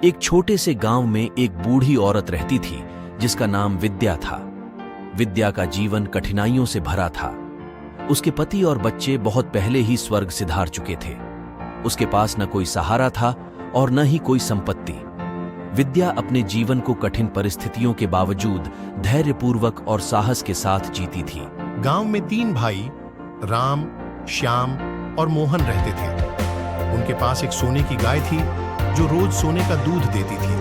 एक छोटे से गांव में एक बूढ़ी औरत रहती थी जिसका नाम विद्या था। विद्या का जीवन कठिनाइयों से भरा था। उसके पति और बच्चे बहुत पहले ही स्वर्ग सिधार चुके थे। उसके पास न कोई सहारा था और न ही कोई संपत्ति। विद्या अपने जीवन को कठिन परिस्थितियों के बावजूद धैर्यपूर्वक और साहस के साथ जीती थी। गांव में 3 भाई राम, श्याम और मोहन रहते थे। उनके पास एक सोने की गाय थी जो रोज सोने का दूध देती थी।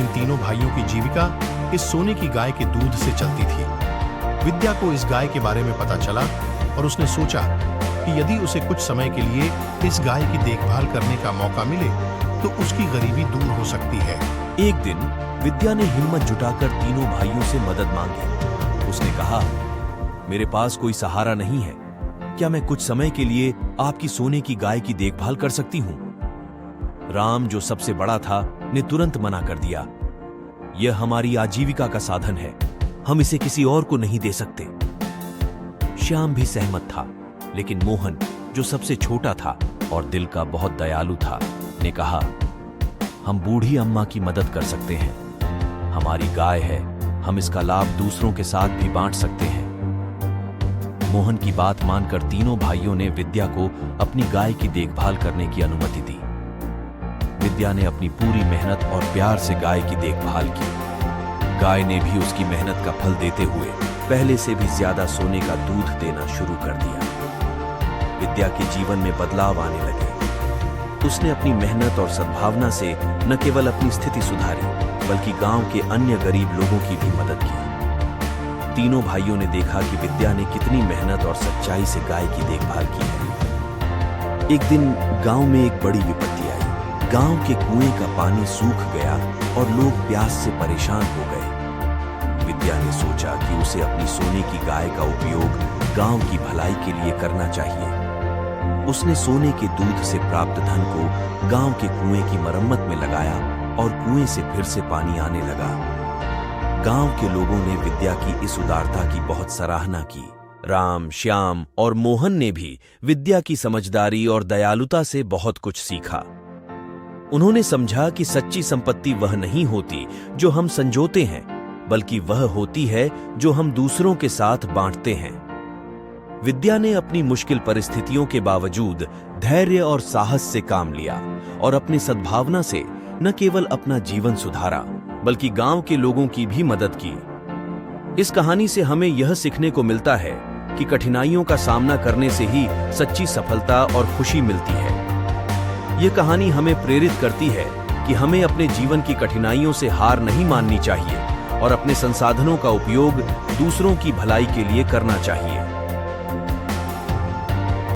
इन तीनों भाइयों की जीविका इस सोने की गाय के दूध से चलती थी। विद्या को इस गाय के बारे में पता चला और उसने सोचा कि यदि उसे कुछ समय के लिए इस गाय की देखभाल करने का मौका मिले तो उसकी गरीबी दूर हो सकती है। एक दिन विद्या ने हिम्मत जुटाकर तीनों भाइयों से मदद मांगी। उसने कहा, मेरे पास कोई सहारा नहीं है, क्या मैं कुछ समय के लिए आपकी सोने की गाय की देखभाल कर सकती हूं? राम, जो सबसे बड़ा था, ने तुरंत मना कर दिया। यह हमारी आजीविका का साधन है, हम इसे किसी और को नहीं दे सकते। श्याम भी सहमत था, लेकिन मोहन, जो सबसे छोटा था और दिल का बहुत दयालु था, ने कहा, हम बूढ़ी अम्मा की मदद कर सकते हैं। हमारी गाय है, हम इसका लाभ दूसरों के साथ भी बांट सकते हैं। मोहन की बात मानकर तीनों भाइयों ने विद्या को अपनी गाय की देखभाल करने की अनुमति दी। विद्या ने अपनी पूरी मेहनत और प्यार से गाय की देखभाल की। गाय ने भी उसकी मेहनत का फल देते हुए पहले से भी ज्यादा सोने का दूध देना शुरू कर दिया। विद्या के जीवन में बदलाव आने लगे। उसने अपनी मेहनत और सद्भावना से न केवल अपनी स्थिति सुधारी, बल्कि गांव के अन्य गरीब लोगों की भी मदद की। तीनों भाइयों ने देखा कि विद्या ने कितनी मेहनत और सच्चाई से गाय की देखभाल की है। एक दिन गांव में एक बड़ी विपत्ति आई। गांव के कुएं का पानी सूख गया और लोग प्यास से परेशान हो गए। विद्या ने सोचा कि उसे अपनी सोने की गाय का उपयोग गांव की भलाई के लिए करना चाहिए। उसने सोने के दूध से प्राप्त धन को गांव के कुएं की मरम्मत में लगाया और कुएं से फिर से पानी आने लगा। गांव के लोगों ने विद्या की इस उदारता की बहुत सराहना की। राम, श्याम और मोहन ने भी विद्या की समझदारी और दयालुता से बहुत कुछ सीखा। उन्होंने समझा कि सच्ची संपत्ति वह नहीं होती जो हम संजोते हैं, बल्कि वह होती है जो हम दूसरों के साथ बांटते हैं। विद्या ने अपनी मुश्किल परिस्थितियों के बावजूद धैर्य और साहस से काम लिया और अपनी सद्भावना से न केवल अपना जीवन सुधारा, बल्कि गांव के लोगों की भी मदद की। इस कहानी से हमें यह सीखने को मिलता है कि कठिनाइयों का सामना करने से ही सच्ची सफलता और खुशी मिलती है। यह कहानी हमें प्रेरित करती है कि हमें अपने जीवन की कठिनाइयों से हार नहीं माननी चाहिए और अपने संसाधनों का उपयोग दूसरों की भलाई के लिए करना चाहिए।